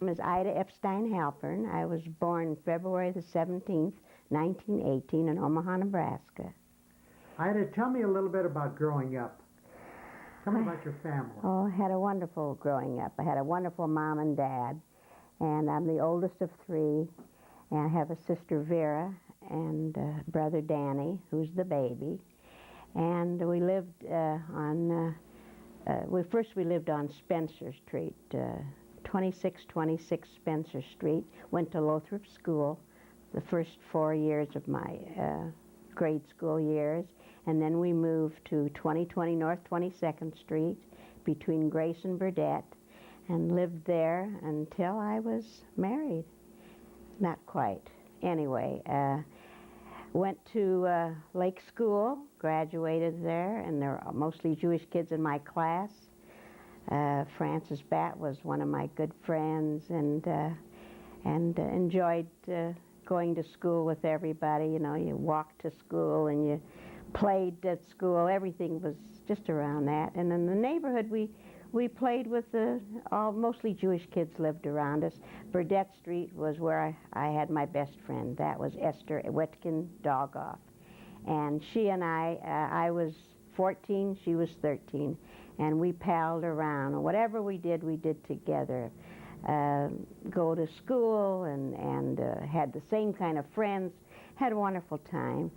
name is Ida Epstein Halperin. I was born February the 17th, 1918 in Omaha, Nebraska. Ida, tell me a little bit about growing up. Tell me about your family. Oh, I had a wonderful growing up. I had a wonderful mom and dad, and I'm the oldest of three, and I have a sister Vera and brother Danny, who's the baby. And we lived we lived on Spencer Street, 2626 Spencer Street. Went to Lothrop School the first 4 years of my grade school years, and then we moved to 2020 North 22nd Street between Grace and Burdett, and lived there until I was married. Not quite. Anyway, went to Lake School, graduated there, and there were mostly Jewish kids in my class. Frances Batt was one of my good friends, and enjoyed going to school with everybody. You know, you walked to school and you played at school. Everything was just around that. And in the neighborhood, we played with mostly Jewish kids lived around us. Burdett Street was where I had my best friend. That was Esther Wetkin Dogoff. And she and I was 14, she was 13, and we palled around. And whatever we did together. Go to school and had the same kind of friends, had a wonderful time.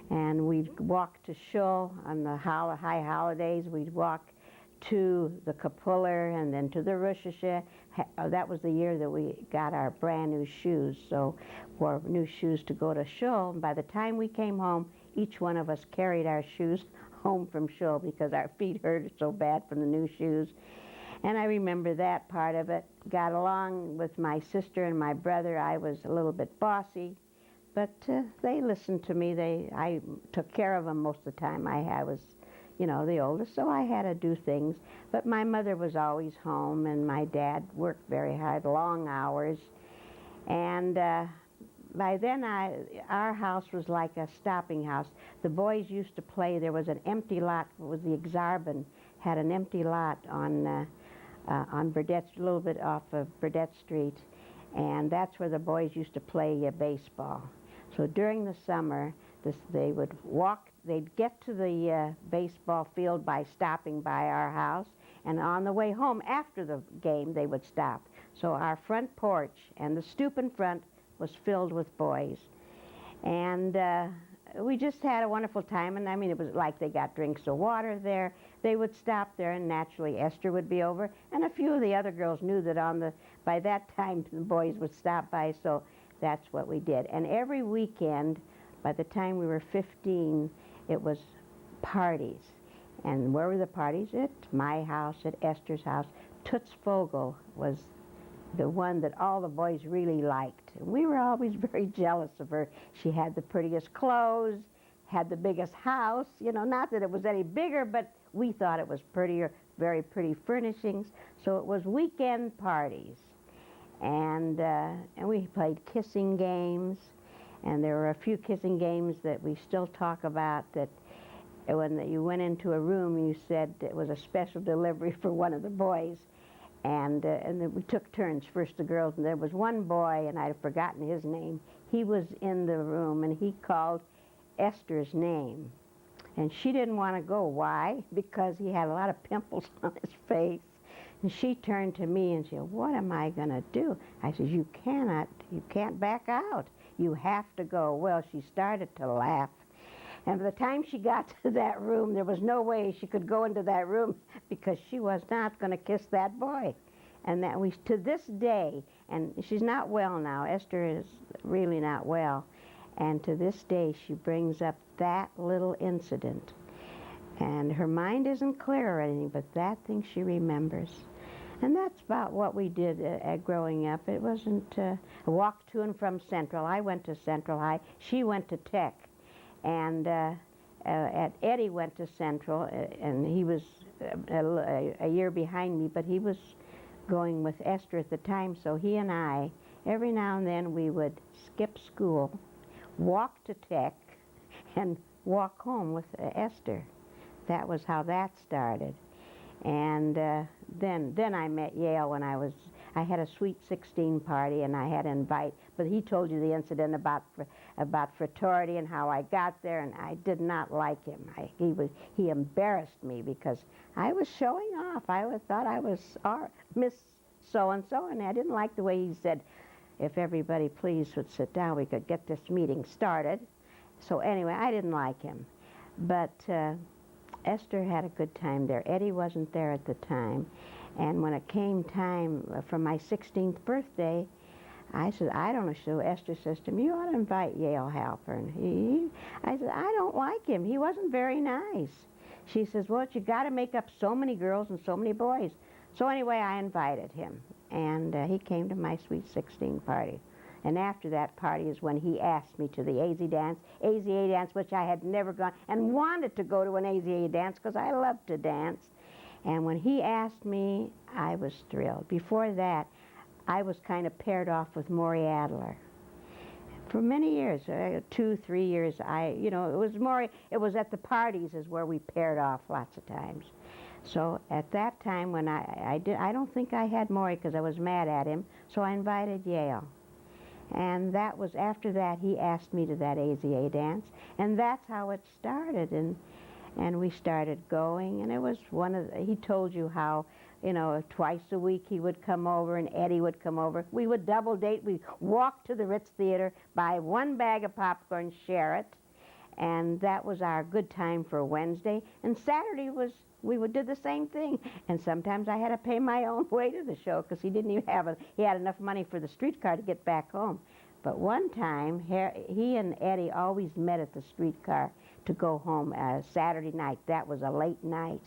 And we'd walk to Shul on the high holidays. We'd walk to the Kapuller and then to the Rosh Hashanah. That was the year that we got our brand new shoes, so wore new shoes to go to Shul. And by the time we came home, each one of us carried our shoes home from Shul because our feet hurt so bad from the new shoes. And I remember that part of it. Got along with my sister and my brother. I was a little bit bossy, but they listened to me. I took care of them most of the time. I was, you know, the oldest, so I had to do things. But my mother was always home, and my dad worked very hard, long hours. And by then, our house was like a stopping house. The boys used to play. There was an empty lot. It was the Exarban, had an empty lot on Burdett, a little bit off of Burdett Street, and that's where the boys used to play baseball. So during the summer, they would walk. They'd get to the baseball field by stopping by our house, and on the way home after the game, they would stop. So our front porch and the stoop in front was filled with boys, and we just had a wonderful time. And I mean, it was like they got drinks of water there. They would stop there, and naturally Esther would be over, and a few of the other girls knew that by that time the boys would stop by, so that's what we did. And every weekend, by the time we were 15, it was parties. And where were the parties? At my house, at Esther's house. Toots Fogel was the one that all the boys really liked. And we were always very jealous of her. She had the prettiest clothes, had the biggest house, you know, not that it was any bigger, but we thought it was prettier, very pretty furnishings. So it was weekend parties. And we played kissing games, and there were a few kissing games that we still talk about, that when you went into a room, you said it was a special delivery for one of the boys. And then we took turns, first the girls, and there was one boy, and I'd forgotten his name. He was in the room, and he called Esther's name. And she didn't want to go. Why? Because he had a lot of pimples on his face. And she turned to me and she said, "What am I going to do?" I said, you can't back out. You have to go. Well, she started to laugh. And by the time she got to that room, there was no way she could go into that room because she was not going to kiss that boy. And that to this day, and she's not well now. Esther is really not well. And to this day, she brings up that little incident. And her mind isn't clear or anything, but that thing she remembers. And that's about what we did growing up. It wasn't a walk to and from Central. I went to Central High. She went to Tech. And Eddie went to Central, and he was a year behind me, but he was going with Esther at the time. So he and I, every now and then, we would skip school, walk to Tech, and walk home with Esther. That was how that started. And then I met Yale when I I had a Sweet 16 party, and I had an invite. But he told you the incident about fraternity and how I got there, and I did not like him. He embarrassed me because I was showing off. Thought I was Miss So-and-so, and I didn't like the way he said, if everybody please would sit down, we could get this meeting started. So anyway, I didn't like him. But Esther had a good time there. Eddie wasn't there at the time. And when it came time for my 16th birthday, I said, I don't know. So Esther says to me, you ought to invite Yale Halperin. I said, I don't like him. He wasn't very nice. She says, well, you got to make up so many girls and so many boys. So anyway, I invited him. And he came to my Sweet 16 party. And after that party is when he asked me to the AZA dance, which I had never gone, and wanted to go to an AZA dance because I loved to dance. And when he asked me, I was thrilled. Before that, I was kind of paired off with Maury Adler. For many years, 2, 3 years, it was at the parties is where we paired off lots of times. So at that time when I don't think I had Maury because I was mad at him, so I invited Yale. And that was after that he asked me to that AZA dance, and that's how it started. And we started going, and it was he told you how, twice a week he would come over and Eddie would come over. We would double date. We'd walk to the Ritz Theater, buy one bag of popcorn, share it, and that was our good time for Wednesday. And Saturday we would do the same thing. And sometimes I had to pay my own way to the show because he didn't even he had enough money for the streetcar to get back home. But one time, he and Eddie always met at the streetcar to go home Saturday night. That was a late night.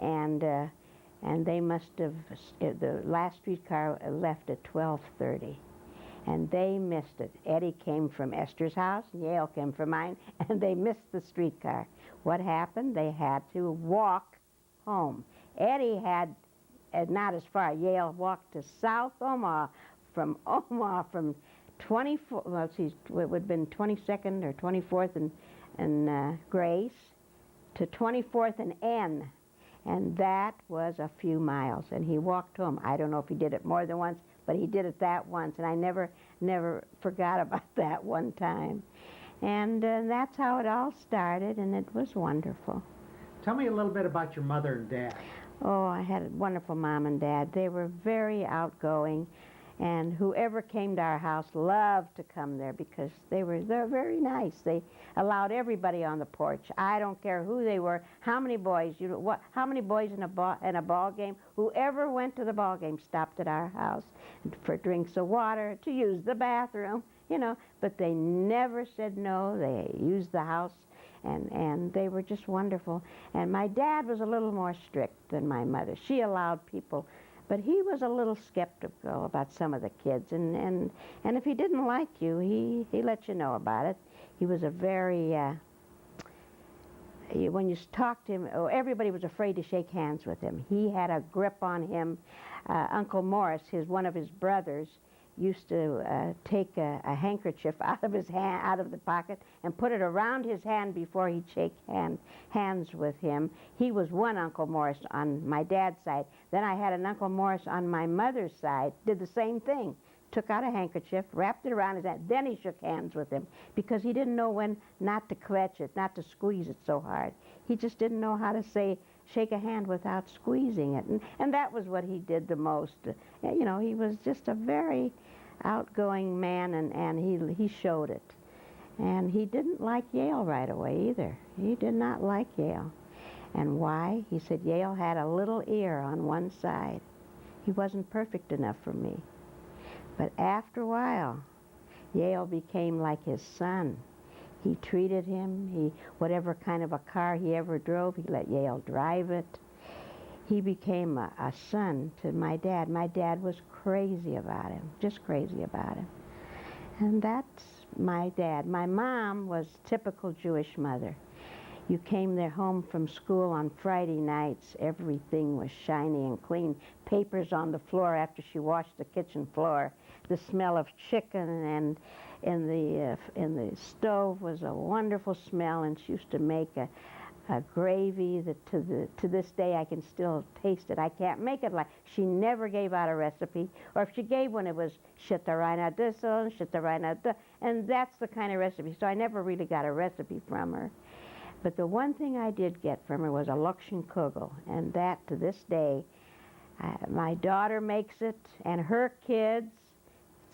And they must have, the last streetcar left at 12:30. And they missed it. Eddie came from Esther's house, and Yale came from mine, and they missed the streetcar. What happened? They had to walk home. Eddie had, not as far, Yale walked to South Omaha, from 24, well, it would have been 22nd or 24th and Grace to 24th and N. And that was a few miles, and he walked home. I don't know if he did it more than once, but he did it that once, and I never forgot about that one time. And that's how it all started, and it was wonderful. Tell me a little bit about your mother and dad. Oh, I had a wonderful mom and dad. They were very outgoing, and whoever came to our house loved to come there because they're very nice. They allowed everybody on the porch. I don't care who they were, how many boys, how many boys in a ball game. Whoever went to the ball game stopped at our house for drinks of water, to use the bathroom, But they never said no. They used the house, and they were just wonderful. And my dad was a little more strict than my mother. She allowed people. But he was a little skeptical about some of the kids, and if he didn't like you, he let you know about it. He was a very, when you talked to him, everybody was afraid to shake hands with him. He had a grip on him. Uncle Morris, one of his brothers, used to take a handkerchief out of the pocket and put it around his hand before he'd shake hands with him. He was one Uncle Morris on my dad's side. Then I had an Uncle Morris on my mother's side, did the same thing. Took out a handkerchief, wrapped it around his hand, then he shook hands with him because he didn't know when not to clutch it, not to squeeze it so hard. He just didn't know how to shake a hand without squeezing it. And that was what he did the most. He was just a very outgoing man, and he showed it. And he didn't like Yale right away either. He did not like Yale. And why? He said Yale had a little ear on one side. He wasn't perfect enough for me. But after a while, Yale became like his son. He treated him. Whatever kind of a car he ever drove, he let Yale drive it. He became a son to my dad. My dad was crazy about him, just crazy about him. And that's my dad. My mom was typical Jewish mother. You came there home from school on Friday nights, everything was shiny and clean. Papers on the floor after she washed the kitchen floor. The smell of chicken and in the stove was a wonderful smell, and she used to make gravy that to this day I can still taste it. I can't make it like she never gave out a recipe, or if she gave one, it was shittarina this and shittarina that, and that's the kind of recipe. So I never really got a recipe from her. But the one thing I did get from her was a lukshin kugel, and that to this day, my daughter makes it, and her kids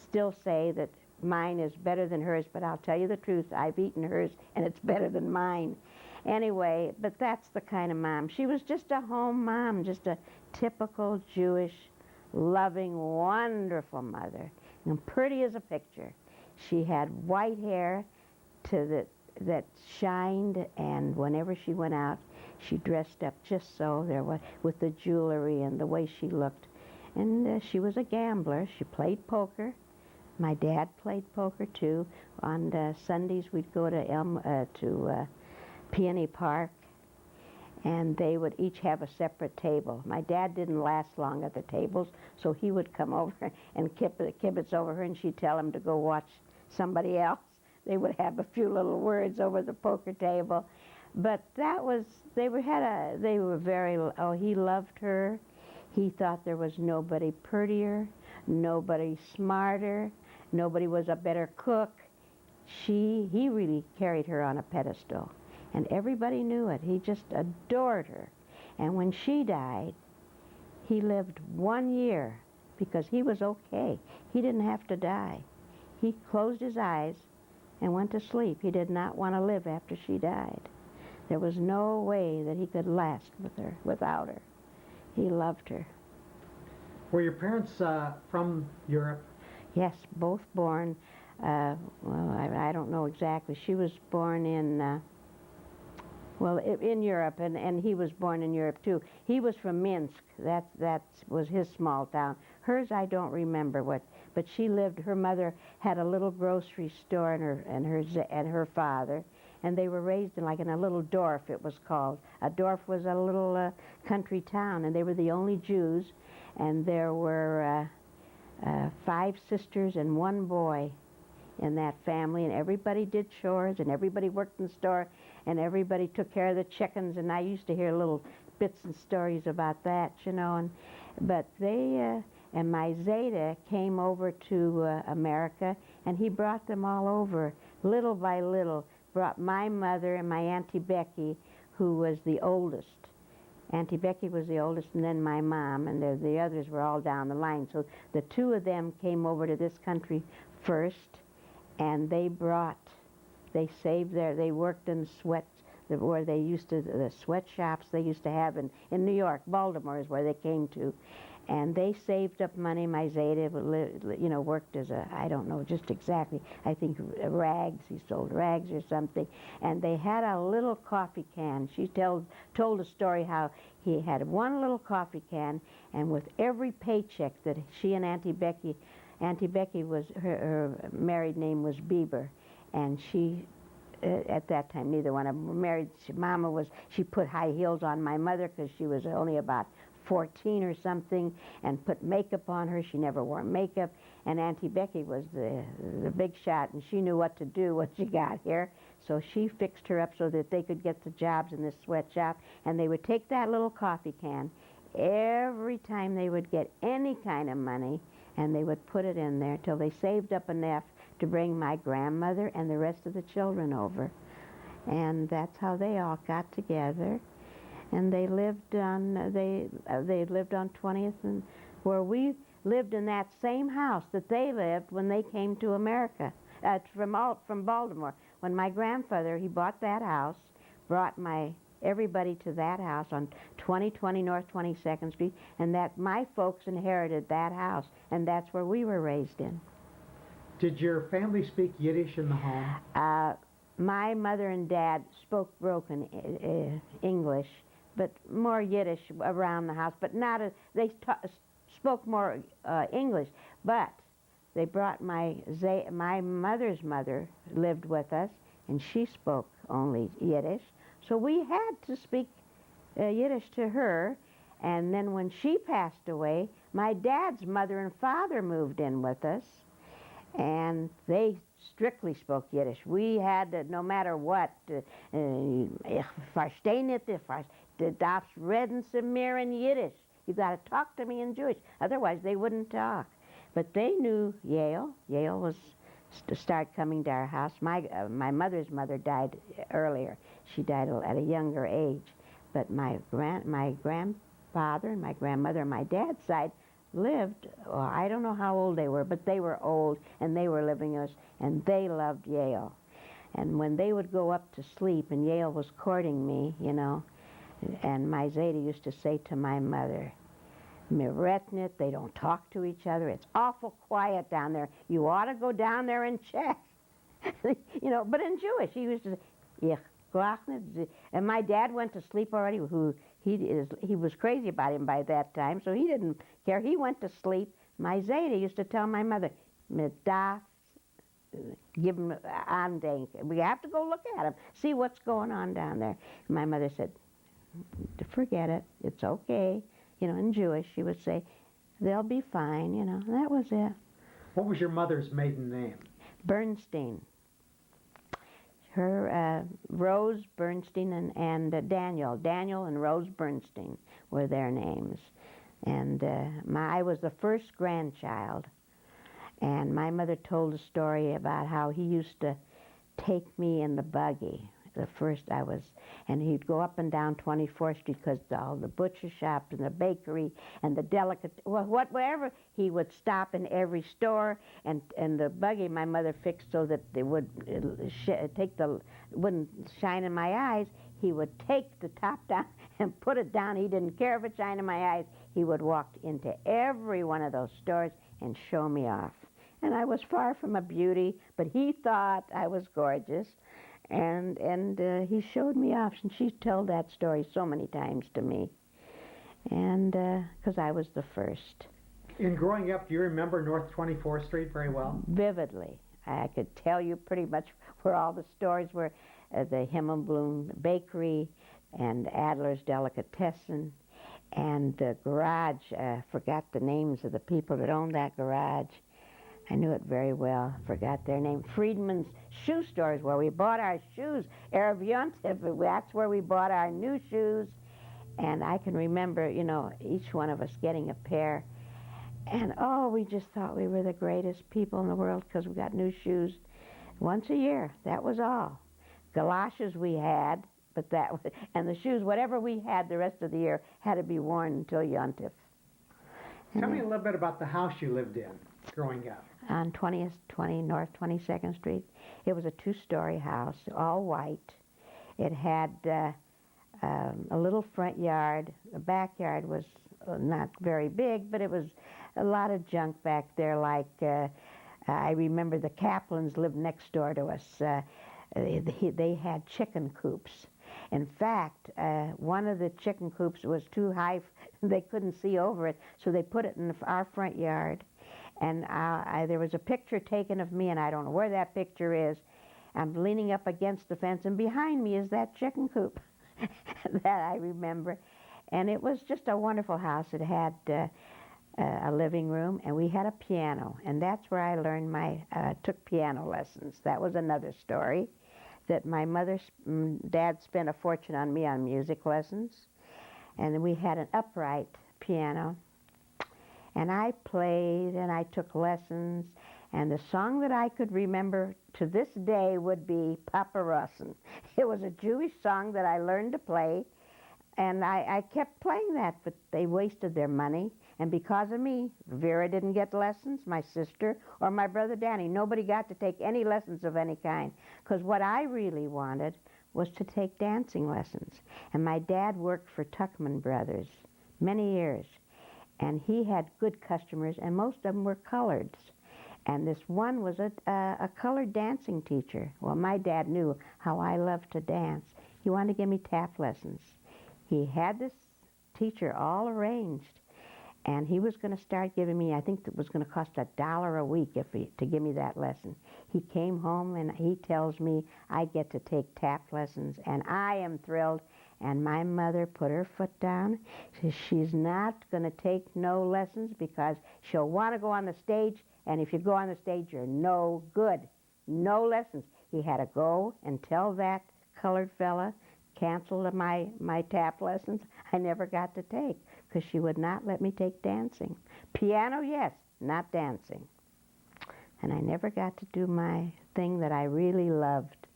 still say that mine is better than hers, but I'll tell you the truth, I've eaten hers and it's better than mine. Anyway, but that's the kind of mom. She was just a home mom, just a typical Jewish, loving, wonderful mother, and pretty as a picture. She had white hair that shined, and whenever she went out, she dressed up just so there was, with the jewelry and the way she looked. And she was a gambler. She played poker. My dad played poker too. On Sundays we'd go to Peony Park, and they would each have a separate table. My dad didn't last long at the tables, so he would come over and kibitz over her, and she'd tell him to go watch somebody else. They would have a few little words over the poker table, but that was they were very. Oh, he loved her. He thought there was nobody prettier, nobody smarter, nobody was a better cook. He really carried her on a pedestal, and everybody knew it. He just adored her. And when she died, he lived 1 year because he was okay. He didn't have to die. He closed his eyes and went to sleep. He did not want to live after she died. There was no way that he could last without her. He loved her. Were your parents from Europe? Yes, both born, well, I don't know exactly. She was born in Europe, and he was born in Europe too. He was from Minsk. That was his small town. Hers, I don't remember but she lived. Her mother had a little grocery store, and her father, and they were raised in a little dorf. It was called. A dorf was a little country town, and they were the only Jews, and there were 5 sisters and 1 boy in that family, and everybody did chores, and everybody worked in the store, and everybody took care of the chickens, and I used to hear little bits and stories about that, but they, and my Zeta came over to America, and he brought them all over, little by little, brought my mother and my Auntie Becky, who was the oldest. Auntie Becky was the oldest, and then my mom, and the others were all down the line. So the 2 of them came over to this country first, and they worked in the sweatshops they used to have in New York. Baltimore is where they came to. And they saved up money. My Zeta, worked as I don't know just exactly, I think rags, he sold rags or something. And they had a little coffee can. She told a story how he had 1 little coffee can, and with every paycheck that she and Auntie Becky was, her married name was Bieber, and she, at that time, neither one of them were married. She put high heels on my mother because she was only about 14 or something, and put makeup on her. She never wore makeup. And Auntie Becky was the big shot, and she knew what to do when she got here. So she fixed her up so that they could get the jobs in this sweatshop, and they would take that little coffee can every time they would get any kind of money, and they would put it in there till they saved up enough to bring my grandmother and the rest of the children over. And that's how they all got together. And they lived on they lived on 20th, and where we lived in that same house that they lived when they came to America from Baltimore. When my grandfather, he bought that house, brought everybody to that house on 2020 North 22nd Street, and that my folks inherited that house, and that's where we were raised in. Did your family speak Yiddish in the home? My mother and dad spoke broken English, but more Yiddish around the house, but not they spoke more English. But they brought my mother's mother lived with us, and she spoke only Yiddish. So we had to speak Yiddish to her. And then when she passed away, my dad's mother and father moved in with us. and they strictly spoke Yiddish. We had to, no matter what, ich verstehe nicht, du darfst reden zu mir in Yiddish. You got to talk to me in Jewish, otherwise they wouldn't talk. But they knew Yale. Yale was to start coming to our house. My mother's mother died earlier. She died at a younger age. But my grandfather and my grandmother on my dad's side lived, well, I don't know how old they were, but they were old, and they were living with us, and they loved Yale. And when they would go up to sleep, and Yale was courting me, you know, and my Zeta used to say to my mother, Miretnit, they don't talk to each other. It's awful quiet down there. You ought to go down there and check. You know, but in Jewish, he used to say, Ich glach nit. And my dad went to sleep already. He was crazy about him by that time, so he didn't care. He went to sleep. My Zeta used to tell my mother, Mit darf give him andenk. We have to go look at him, see what's going on down there. And my mother said, forget it. It's okay. You know, in Jewish, she would say, they'll be fine, you know. That was it. What was your mother's maiden name? Bernstein. Her Rose Bernstein and Daniel. Daniel and Rose Bernstein were their names. And I was the first grandchild. And my mother told a story about how he used to take me in the buggy. The first I was, and he'd go up and down 24th Street because all the butcher shops and the bakery and the whatever, he would stop in every store, and the buggy my mother fixed so that they would wouldn't shine in my eyes. He would take the top down and put it down. He didn't care if it shined in my eyes. He would walk into every one of those stores and show me off. And I was far from a beauty, but he thought I was gorgeous. And he showed me off, and she told that story so many times to me, and because I was the first. In growing up, do you remember North 24th Street very well? Vividly. I could tell you pretty much where all the stores were, the Himmelblum Bakery and Adler's Delicatessen, and the garage. Forgot the names of the people that owned that garage. I knew it very well. Forgot their name. Friedman's shoe stores, where we bought our shoes. Erev Yontif, that's where we bought our new shoes. And I can remember, you know, each one of us getting a pair. And, oh, we just thought we were the greatest people in the world because we got new shoes once a year. That was all. Galoshes we had, but and the shoes, whatever we had the rest of the year, had to be worn until Yontif. Tell me a little bit about the house you lived in growing up. On 20 North 22nd Street. It was a two-story house, all white. It had a little front yard. The backyard was not very big, but it was a lot of junk back there. Like I remember the Kaplans lived next door to us. They had chicken coops. In fact, one of the chicken coops was too high. They couldn't see over it, so they put it in our front yard. And there was a picture taken of me, and I don't know where that picture is. I'm leaning up against the fence, and behind me is that chicken coop that I remember. And it was just a wonderful house. It had a living room, and we had a piano. And that's where I learned took piano lessons. That was another story, that my dad spent a fortune on me on music lessons. And we had an upright piano. And I played, and I took lessons, and the song that I could remember to this day would be Papa Rossin. It was a Jewish song that I learned to play, and I kept playing that, but they wasted their money, and because of me, Vera didn't get lessons, my sister, or my brother Danny. Nobody got to take any lessons of any kind, because what I really wanted was to take dancing lessons. And my dad worked for Tuckman Brothers many years. And he had good customers, and most of them were coloreds. And this one was a colored dancing teacher. Well, my dad knew how I loved to dance. He wanted to give me tap lessons. He had this teacher all arranged, and he was going to start giving me, I think it was going to cost $1 a week to give me that lesson. He came home, and he tells me I get to take tap lessons, and I am thrilled. And my mother put her foot down. Says she's not going to take no lessons because she'll want to go on the stage, and if you go on the stage, you're no good. No lessons. He had to go and tell that colored fella, canceled my tap lessons I never got to take because she would not let me take dancing. Piano, yes, not dancing. And I never got to do my thing that I really loved.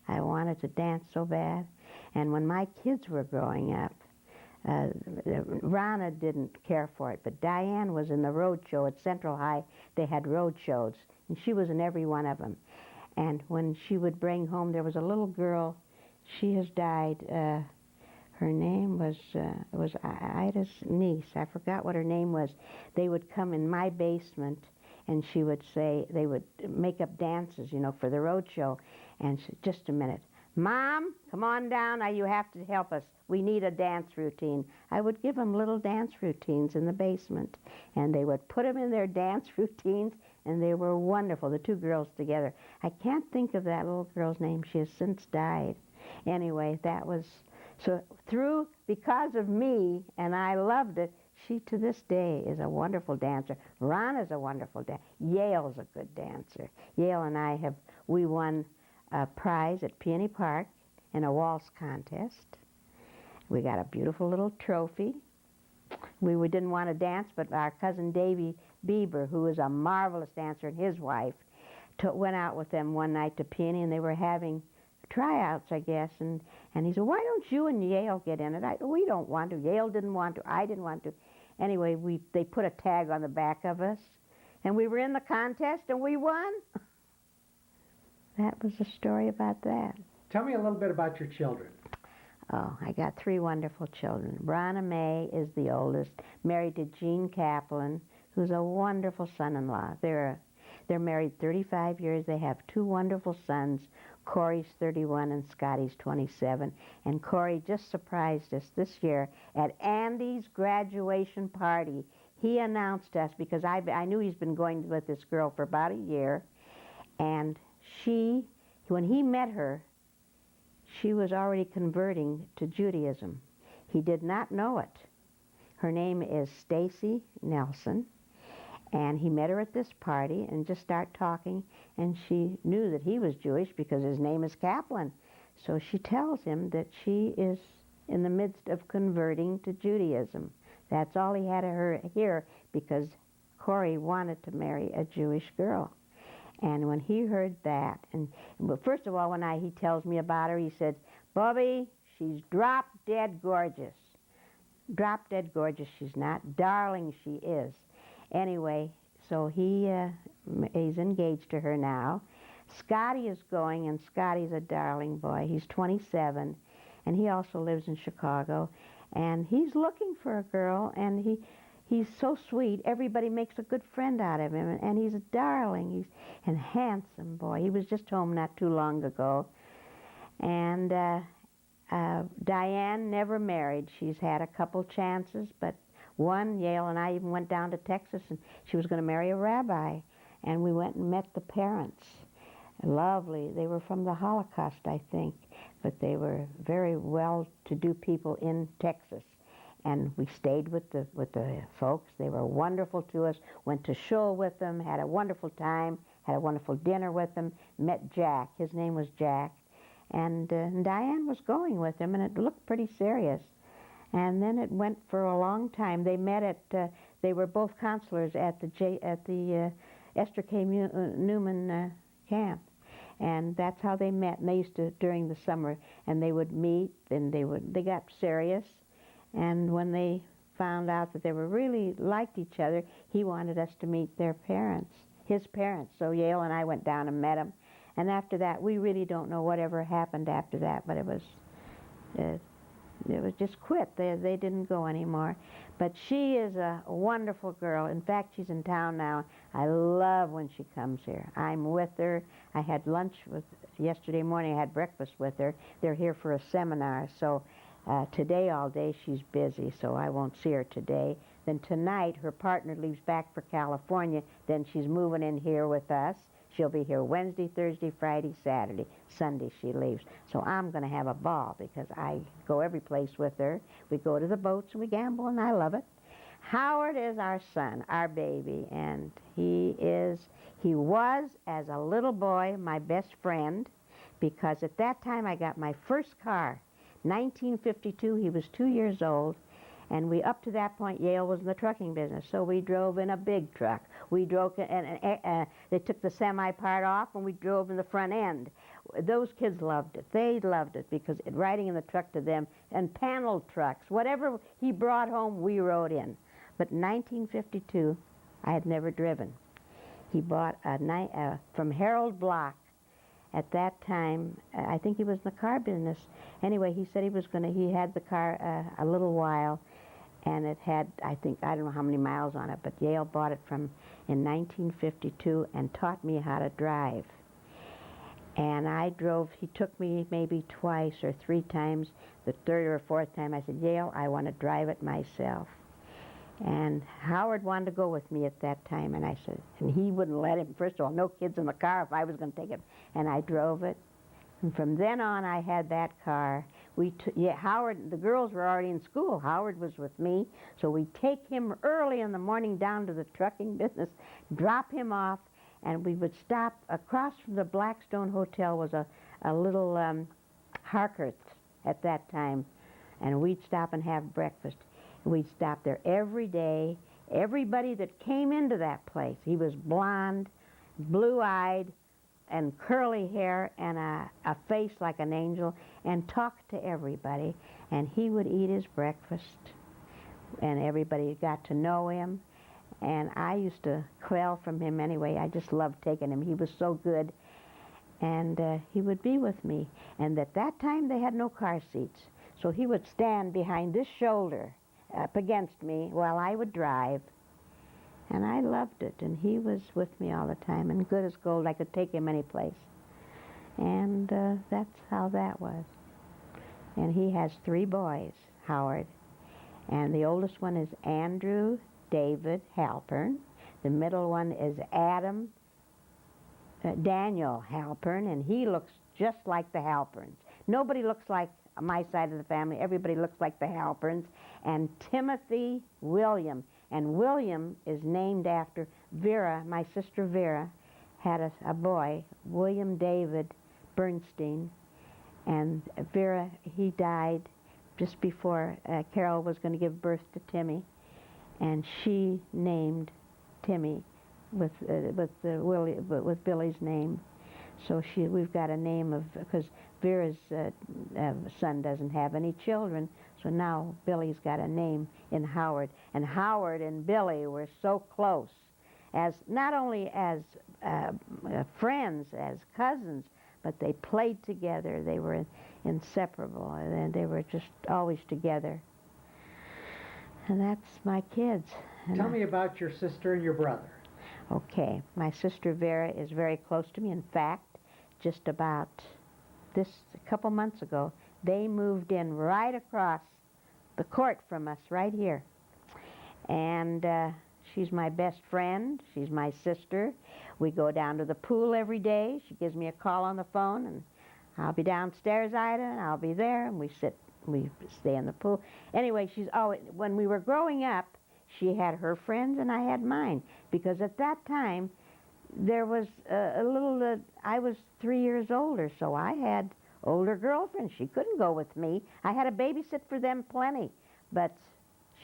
I wanted to dance so bad. And when my kids were growing up, Rana didn't care for it, but Diane was in the road show at Central High. They had road shows, and she was in every one of them. And when she would bring home, there was a little girl. She has died. Her name was Ida's niece. I forgot what her name was. They would come in my basement, and she would say, they would make up dances, you know, for the road show. And she, just a minute. Mom, come on down. Now you have to help us. We need a dance routine. I would give them little dance routines in the basement, and they would put them in their dance routines, and they were wonderful, the two girls together. I can't think of that little girl's name. She has since died. Anyway, that was, so because of me, and I loved it, she to this day is a wonderful dancer. Ron is a wonderful dancer. Yale's a good dancer. Yale and I we won a prize at Peony Park in a waltz contest. We got a beautiful little trophy. We didn't want to dance, but our cousin Davy Bieber, who is a marvelous dancer, and his wife, went out with them one night to Peony, and they were having tryouts, I guess, and he said, why don't you and Yale get in it? We don't want to. Yale didn't want to. I didn't want to. Anyway, they put a tag on the back of us, and we were in the contest, and we won. That was the story about that. Tell me a little bit about your children. Oh, I got 3 wonderful children. Bronna May is the oldest, married to Gene Kaplan, who's a wonderful son-in-law. They're married 35 years. They have 2 wonderful sons. Corey's 31 and Scotty's 27. And Corey just surprised us this year at Andy's graduation party. He announced us, because I knew he's been going with this girl for about a year, and when he met her, she was already converting to Judaism. He did not know it. Her name is Stacy Nelson, and he met her at this party and just started talking, and she knew that he was Jewish because his name is Kaplan. So she tells him that she is in the midst of converting to Judaism. That's all he had to hear, because Corey wanted to marry a Jewish girl. And when he heard that, but first of all, when he tells me about her, he said, Bobby, she's drop-dead gorgeous. Drop-dead gorgeous she's not. Darling she is. Anyway, so he's engaged to her now. Scotty is going, and Scotty's a darling boy. He's 27, and he also lives in Chicago. And he's looking for a girl, and he's so sweet. Everybody makes a good friend out of him, and he's a darling. He's a handsome boy. He was just home not too long ago. And Diane never married. She's had a couple chances, but one, Yale and I even went down to Texas, and she was going to marry a rabbi. And we went and met the parents. Lovely. They were from the Holocaust, I think, but they were very well-to-do people in Texas. And we stayed with the folks. They were wonderful to us. Went to shul with them, had a wonderful time, had a wonderful dinner with them, met Jack. His name was Jack. And Diane was going with him, and it looked pretty serious. And then it went for a long time. They met at, they were both counselors at the Esther K. Newman camp. And that's how they met. And they used to, during the summer, and they would meet, and they got serious. And when they found out that they were really liked each other, he wanted us to meet their parents, his parents. So Yale and I went down and met them. And after that, we really don't know whatever happened after that, but it was just quit. They didn't go anymore. But she is a wonderful girl. In fact, she's in town now. I love when she comes here. I'm with her. I had lunch yesterday morning. I had breakfast with her. They're here for a seminar. So today all day she's busy, so I won't see her today. Then tonight her partner leaves back for California. Then she's moving in here with us. She'll be here Wednesday, Thursday, Friday, Saturday. Sunday she leaves. So I'm going to have a ball because I go every place with her. We go to the boats and we gamble, and I love it. Howard is our son, our baby, and he was, as a little boy, my best friend, because at that time I got my first car, 1952. He was 2 years old, and up to that point, Yale was in the trucking business, so we drove in a big truck. We drove, and they took the semi part off, and we drove in the front end. Those kids loved it. They loved it because riding in the truck to them, and panel trucks, whatever he brought home, we rode in. But in 1952, I had never driven. He bought from Harold Block. At that time, I think he was in the car business. Anyway, he said he had the car a little while, and it had, I don't know how many miles on it, but Yale bought it in 1952 and taught me how to drive. And I drove, he took me maybe twice or three times. The third or fourth time I said, Yale, I want to drive it myself. And Howard wanted to go with me at that time, and I said, and he wouldn't let him. First of all, no kids in the car if I was going to take it. And I drove it. And from then on, I had that car. Howard, the girls were already in school. Howard was with me. So we'd take him early in the morning down to the trucking business, drop him off, and we would stop. Across from the Blackstone Hotel was a little Harker's at that time. And we'd stop and have breakfast. We'd stop there every day. Everybody that came into that place, he was blonde, blue-eyed, and curly hair, and a face like an angel, and talked to everybody. And he would eat his breakfast, and everybody got to know him. And I used to quail from him anyway. I just loved taking him. He was so good. And he would be with me. And at that time, they had no car seats. So he would stand behind this shoulder up against me while I would drive. And I loved it. And he was with me all the time. And good as gold, I could take him any place. And that's how that was. And he has 3 boys, Howard. And the oldest one is Andrew David Halperin. The middle one is Daniel Halperin, and he looks just like the Halperins. Nobody looks like my side of the family. Everybody looks like the Halperins. And Timothy William. And William is named after Vera. My sister Vera had a boy, William David Bernstein. And Vera, he died just before Carol was going to give birth to Timmy. And she named Timmy with Billy's name. So we've got a name of, because Vera's son doesn't have any children, so now Billy's got a name in Howard. And Howard and Billy were so close, as not only as friends, as cousins, but they played together. They were inseparable, and they were just always together. And that's my kids. Tell me about your sister and your brother. Okay, my sister Vera is very close to me. In fact, just about a couple months ago, they moved in right across the court from us, right here. And she's my best friend. She's my sister. We go down to the pool every day. She gives me a call on the phone, and I'll be downstairs, Ida, and I'll be there, and we stay in the pool. Anyway, she's always, when we were growing up, she had her friends and I had mine, because at that time there was I was 3 years older, so I had older girlfriends. She couldn't go with me. I had to babysit for them plenty, but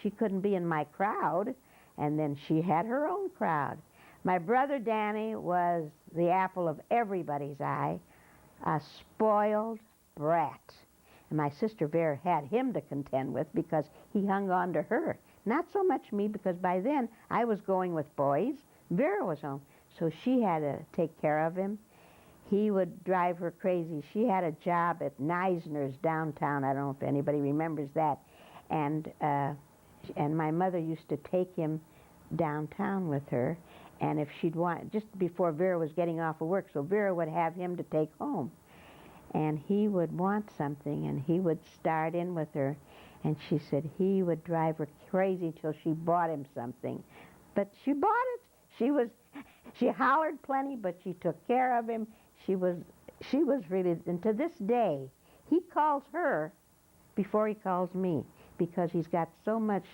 she couldn't be in my crowd, and then she had her own crowd. My brother Danny was the apple of everybody's eye, a spoiled brat. And my sister Vera had him to contend with because he hung on to her. Not so much me, because by then I was going with boys. Vera was home, so she had to take care of him. He would drive her crazy. She had a job at Neisner's downtown. I don't know if anybody remembers that. And my mother used to take him downtown with her. And if she'd want, just before Vera was getting off of work, so Vera would have him to take home. And he would want something, and he would start in with her. And she said he would drive her crazy till she bought him something. But she bought it. She hollered plenty, but she took care of him. She was really, and to this day, he calls her before he calls me because he's got so much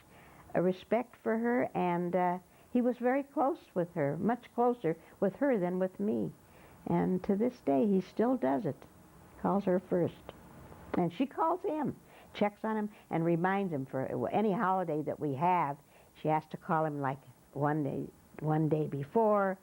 respect for her, and he was very close with her, much closer with her than with me. And to this day, he still does it. Calls her first. And she calls him, checks on him, and reminds him for any holiday that we have. She has to call him like one day before,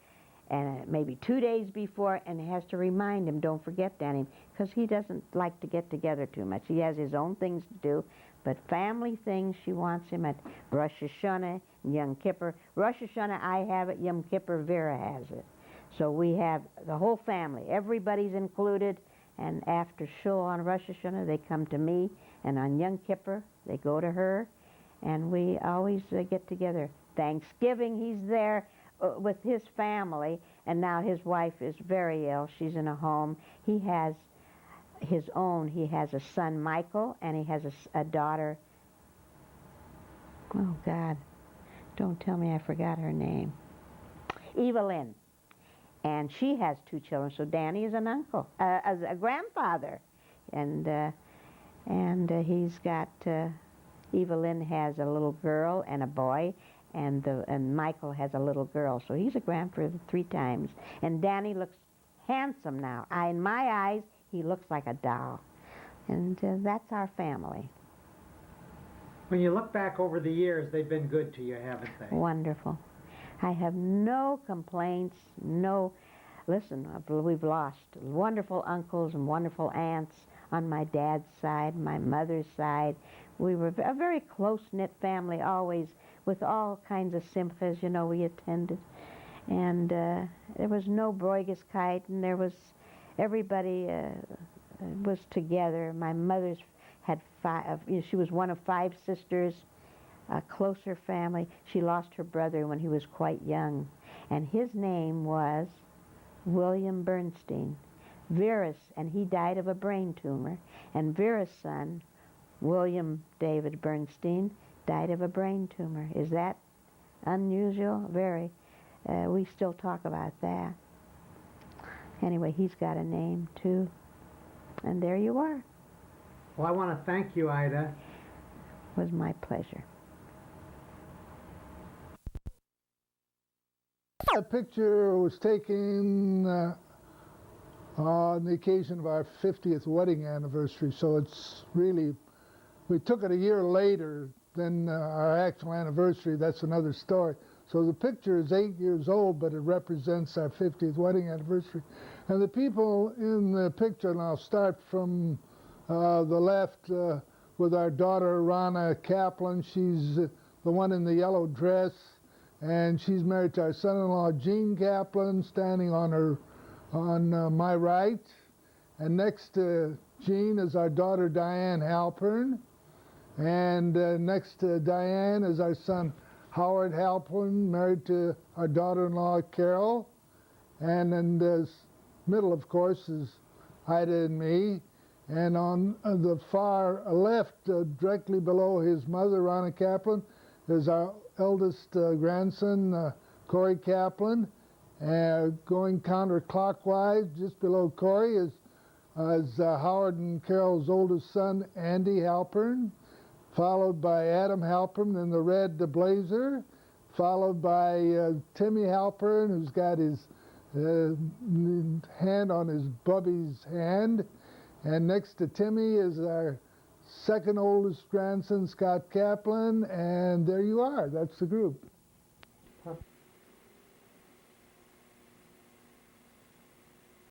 and maybe 2 days before, and has to remind him, don't forget, Danny, because he doesn't like to get together too much. He has his own things to do, but family things, she wants him at Rosh Hashanah and Yom Kippur. Rosh Hashanah I have it, Yom Kippur Vera has it. So we have the whole family, everybody's included, and after shul on Rosh Hashanah, they come to me, and on Yom Kippur, they go to her, and we always get together. Thanksgiving, he's there with his family, and now his wife is very ill. She's in a home. He has his own. He has a son, Michael, and he has a daughter. Oh, God. Don't tell me I forgot her name. Evelyn. And she has 2 children, so Danny is an uncle, a grandfather. And he's got, Evelyn has a little girl and a boy, and Michael has a little girl, so he's a grandfather 3 times. And Danny looks handsome now. In my eyes, he looks like a doll. And that's our family. When you look back over the years, they've been good to you, haven't they? Wonderful. I have no complaints, no. Listen, we've lost wonderful uncles and wonderful aunts on my dad's side, my mother's side. We were a very close-knit family always, with all kinds of simchas, we attended. And there was no Broigeskeit, and there was, everybody was together. My mother's had 5, she was one of 5 sisters, a closer family. She lost her brother when he was quite young, and his name was William Bernstein. Vera's, and he died of a brain tumor, and Vera's son, William David Bernstein, died of a brain tumor. Is that unusual? Very. We still talk about that. Anyway, he's got a name, too. And there you are. Well, I want to thank you, Ida. It was my pleasure. That picture was taken on the occasion of our 50th wedding anniversary, so it's really, we took it a year later than our actual anniversary. That's another story. So the picture is 8 years old, but it represents our 50th wedding anniversary. And the people in the picture, and I'll start from the left with our daughter, Rana Kaplan. She's the one in the yellow dress, and she's married to our son-in-law, Gene Kaplan, standing on my right. And next to Gene is our daughter, Diane Halperin. And next to Diane is our son, Howard Halperin, married to our daughter-in-law, Carol. And in the middle, of course, is Ida and me. And on the far left, directly below his mother, Rana Kaplan, is our eldest grandson, Corey Kaplan. Going counterclockwise, just below Corey, is Howard and Carol's oldest son, Andy Halperin, followed by Adam Halperin in the red blazer, followed by Timmy Halperin, who's got his hand on his bubby's hand. And next to Timmy is our second oldest grandson, Scott Kaplan, and there you are. That's the group.